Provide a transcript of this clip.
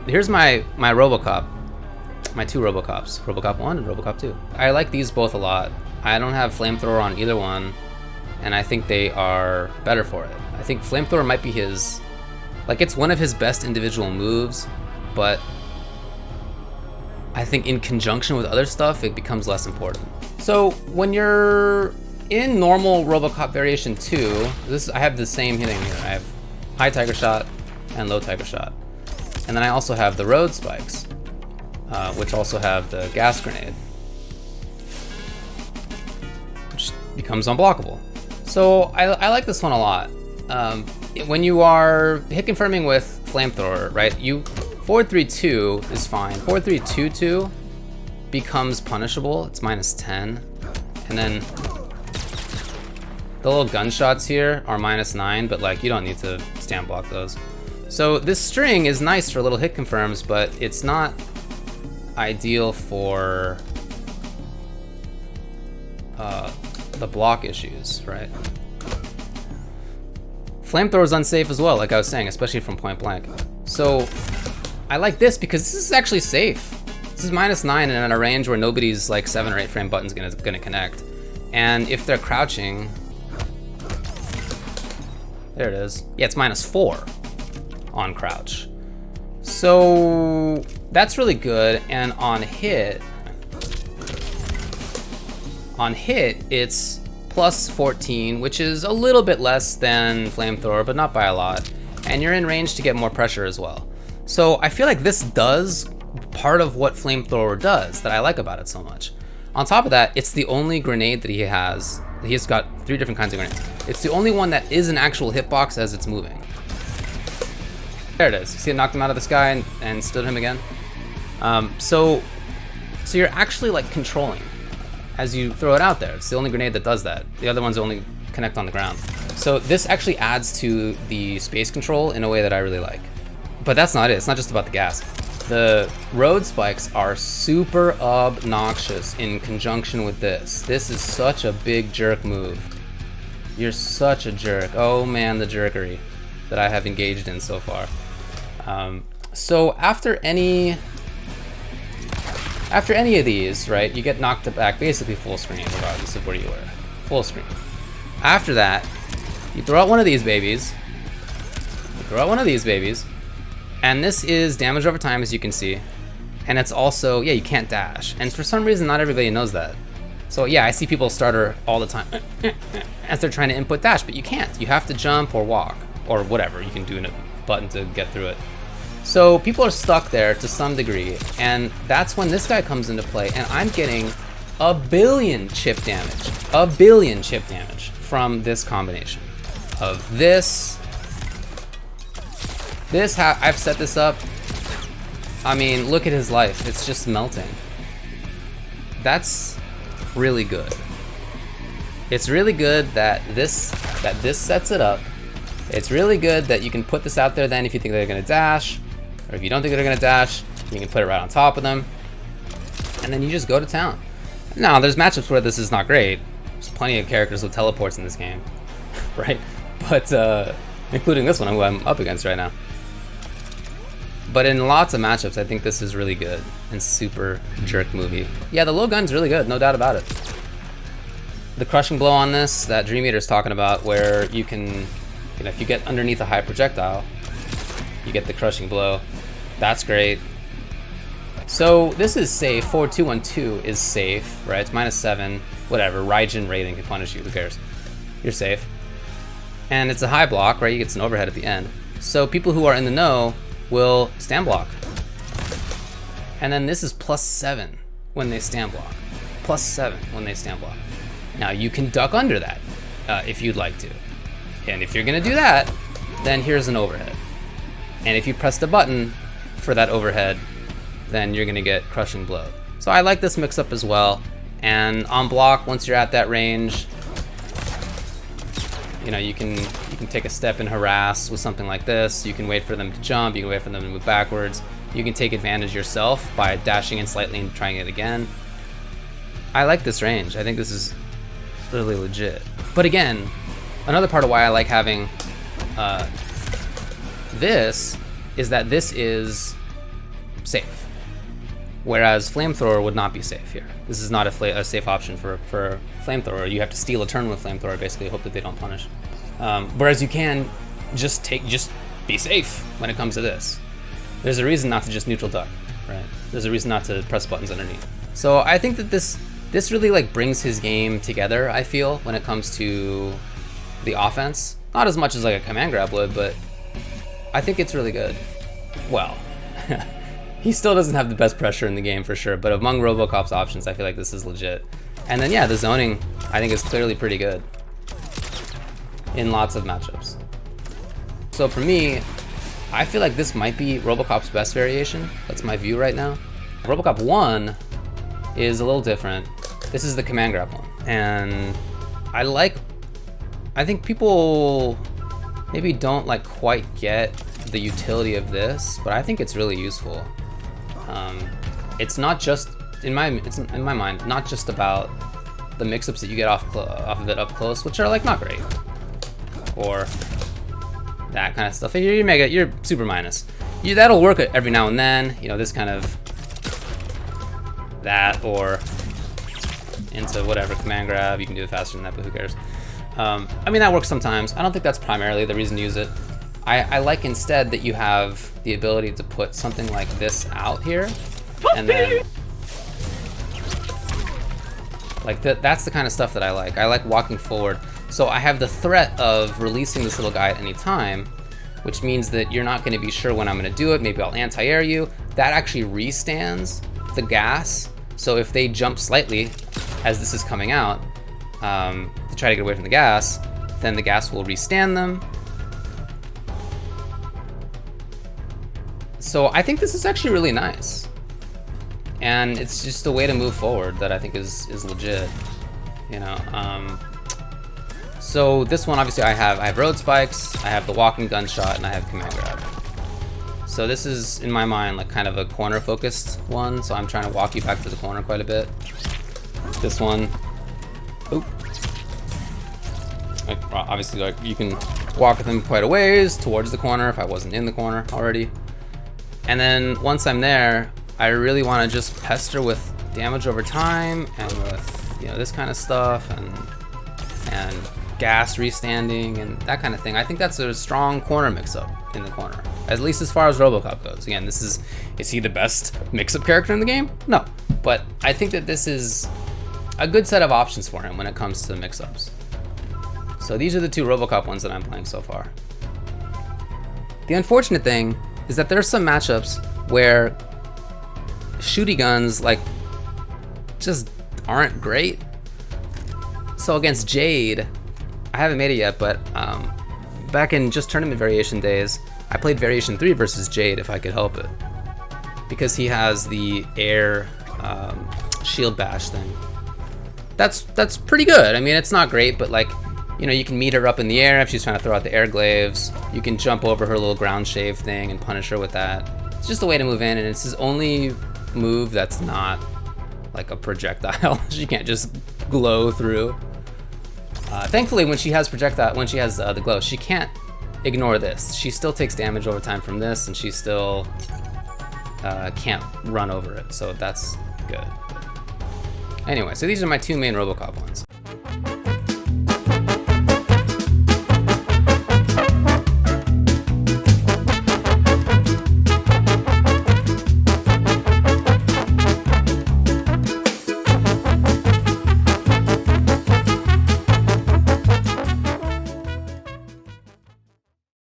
here's my RoboCop, my two RoboCops, RoboCop 1 and RoboCop 2. I like these both a lot. I don't have Flamethrower on either one, and I think they are better for it. I think Flamethrower might be his, like, it's one of his best individual moves, but I think in conjunction with other stuff, it becomes less important. So when you're in normal RoboCop variation 2, I have the same thing here. I have high Tiger Shot and low Tiger Shot. And then I also have the road spikes, which also have the gas grenade, which becomes unblockable. So I like this one a lot. When you are hit confirming with Flamethrower, right? 4-3-2 is fine. 4-3-2-2 becomes punishable. It's -10, and then the little gunshots here are -9, but like you don't need to stand block those. So this string is nice for little hit confirms, but it's not ideal for the block issues, right? Flamethrower is unsafe as well, like I was saying, especially from point blank. So I like this because this is actually safe. This is -9 and at a range where nobody's like 7 or 8 frame button's gonna connect. And if they're crouching, there it is. Yeah, it's -4 on crouch. So that's really good. And on hit, it's +14, which is a little bit less than Flamethrower, but not by a lot. And you're in range to get more pressure as well. So I feel like this does part of what Flamethrower does that I like about it so much. On top of that, it's the only grenade that he has. He's got 3 different kinds of grenades. It's the only one that is an actual hitbox as it's moving. There it is. You see it knocked him out of the sky and stood him again? So you're actually like controlling as you throw it out there. It's the only grenade that does that. The other ones only connect on the ground. So this actually adds to the space control in a way that I really like. But that's not it. It's not just about the gas. The road spikes are super obnoxious in conjunction with this. This is such a big jerk move. You're such a jerk. Oh man, the jerkery that I have engaged in so far. So after any of these, right, you get knocked back basically full screen regardless of where you were. Full screen. After that, you throw out one of these babies. And this is damage over time, as you can see. And it's also, yeah, you can't dash. And for some reason, not everybody knows that. So yeah, I see people starter all the time as they're trying to input dash, but you can't. You have to jump or walk or whatever. You can do a button to get through it. So people are stuck there to some degree, and that's when this guy comes into play, and I'm getting a billion chip damage from this combination of this. I've set this up. I mean, look at his life. It's just melting. That's really good. It's really good that this sets it up. It's really good that you can put this out there then if you think they're gonna dash, or if you don't think they're gonna dash, you can put it right on top of them, and then you just go to town. Now, there's matchups where this is not great. There's plenty of characters with teleports in this game, right? But including this one, who I'm up against right now. But in lots of matchups, I think this is really good and super jerk movie. Yeah, the low gun's really good, no doubt about it. The crushing blow on this, that Dream Eater's talking about, where you can, if you get underneath a high projectile, you get the crushing blow. That's great. So this is safe. 4-2-1-2 is safe, right? It's -7, whatever. Raijin rating can punish you, who cares? You're safe. And it's a high block, right? You get an overhead at the end. So people who are in the know will stand block. And then this is +7 when they stand block. +7 when they stand block. Now you can duck under that if you'd like to. And if you're gonna do that, then here's an overhead. And if you press the button for that overhead, then you're gonna get crushing blow. So I like this mix up as well. And on block, once you're at that range, you can take a step and harass with something like this. You can wait for them to jump, you can wait for them to move backwards. You can take advantage yourself by dashing in slightly and trying it again. I like this range. I think this is really legit. But again, another part of why I like having this is that this is safe. Whereas Flamethrower would not be safe here. This is not a safe option for Flamethrower. You have to steal a turn with Flamethrower, basically, hope that they don't punish. Whereas you can just be safe when it comes to this. There's a reason not to just neutral duck, right? There's a reason not to press buttons underneath. So I think that this really like brings his game together, I feel, when it comes to the offense. Not as much as like a command grab would, but I think it's really good. Well, he still doesn't have the best pressure in the game for sure, but among RoboCop's options, I feel like this is legit. And then yeah, the zoning I think is clearly pretty good in lots of matchups. So for me, I feel like this might be RoboCop's best variation. That's my view right now. RoboCop 1 is a little different. This is the command grab one. And I think people maybe don't like quite get the utility of this, but I think it's really useful. It's not just, in my mind, not just about the mix-ups that you get off of it up close, which are like not great, or that kind of stuff. You're super minus. That'll work every now and then. You know, this kind of that, or into whatever command grab. You can do it faster than that, but who cares? I mean, that works sometimes. I don't think that's primarily the reason to use it. I like instead that you have the ability to put something like this out here, and then like that's the kind of stuff that I like. I like walking forward. So I have the threat of releasing this little guy at any time, which means that you're not going to be sure when I'm going to do it. Maybe I'll anti-air you. That actually restands the gas. So if they jump slightly as this is coming out to try to get away from the gas, then the gas will restand them. So I think this is actually really nice. And it's just a way to move forward that I think is legit, you know. So this one, obviously, I have road spikes, I have the walking gunshot, and I have command grab. So this is, in my mind, like kind of a corner-focused one. So I'm trying to walk you back to the corner quite a bit. This one, oop. Like, obviously, like you can walk with them quite a ways towards the corner if I wasn't in the corner already. And then once I'm there, I really want to just pester with damage over time and with, you know, this kind of stuff and gas restanding and that kind of thing. I think that's a strong corner mix-up in the corner, at least as far as RoboCop goes. Again, is he the best mix-up character in the game? No, but I think that this is a good set of options for him when it comes to mix-ups. So these are the two RoboCop ones that I'm playing so far. The unfortunate thing is that there are some matchups where shooty guns like just aren't great. So against Jade, I haven't made it yet, but back in just tournament variation days, I played variation 3 versus Jade if I could help it, because he has the air shield bash thing. That's pretty good. I mean, it's not great, but like, you know, you can meet her up in the air if she's trying to throw out the air glaives. You can jump over her little ground shave thing and punish her with that. It's just a way to move in, and it's his only move that's not like a projectile. She can't just glow through. Thankfully, when she has the glow, she can't ignore this. She still takes damage over time from this, and she still can't run over it. So that's good. Anyway, so these are my two main RoboCop ones.